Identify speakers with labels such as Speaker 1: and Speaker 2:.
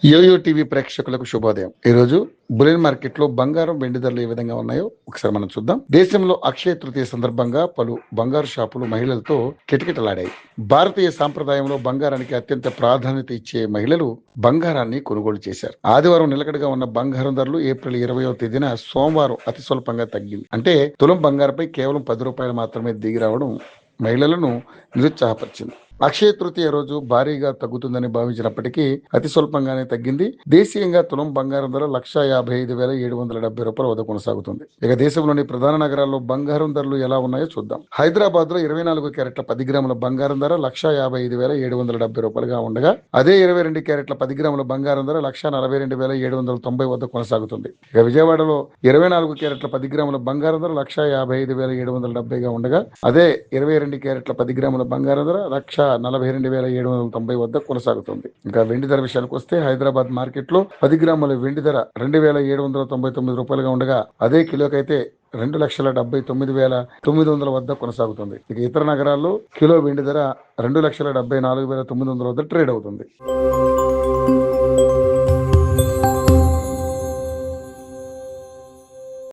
Speaker 1: Yo-yo TV ప్రేక్షకులకు శుభోదయం. ఈ రోజు బులియన్ మార్కెట్ లో బంగారం వెండి ధరలు ఏ విధంగా ఉన్నాయో ఒకసారి మనం చూద్దాం. దేశంలో అక్షయ తృతీయ సందర్భంగా పలు బంగారు షాపులు మహిళలతో కిటకిటలాడాయి. భారతీయ సాంప్రదాయంలో బంగారానికి అత్యంత ప్రాధాన్యత ఇచ్చే మహిళలు బంగారాన్ని కొనుగోలు చేశారు. ఆదివారం నిలకడగా ఉన్న బంగారం ధరలు ఏప్రిల్ 20వ తేదీన సోమవారం అతి స్వల్పంగా తగ్గింది. అంటే తులం బంగారంపై కేవలం ₹10 మాత్రమే దిగి రావడం మహిళలను నిరుత్సాహపరిచింది. అక్షయ తృతీయ రోజు భారీగా తగ్గుతుందని భావించినప్పటికీ అతి స్వల్పంగానే తగ్గింది. దేశీయంగా తులం బంగారం ధర ₹155,770 వద్ద కొనసాగుతుంది. ఇక దేశంలోని ప్రధాన నగరాల్లో బంగారం ధరలు ఎలా ఉన్నాయో చూద్దాం. హైదరాబాద్ లో 24 క్యారెట్ల 10 గ్రాముల బంగారం ధర ₹155,770 ఉండగా, అదే 22 క్యారెట్ల 10 గ్రాముల బంగారం ధర ₹142,790 వద్ద కొనసాగుతుంది. ఇక విజయవాడలో 24 క్యారెట్ల 10 గ్రాముల బంగారం ధర ₹155,770 ఉండగా, అదే 22 క్యారెట్ల 10 గ్రాముల బంగారం ధర ₹142,790 వద్ద కొనసాగుతుంది. ఇంకా వెండి ధర విషయానికి వస్తే హైదరాబాద్ మార్కెట్ లో 10 గ్రాముల వెండి ధర ₹2,799 ఉండగా, అదే కిలోకైతే 2,79,900 వద్ద కొనసాగుతుంది. ఇక ఇతర నగరాల్లో కిలో వెండి ధర 2,74,900 వద్ద ట్రేడ్ అవుతుంది.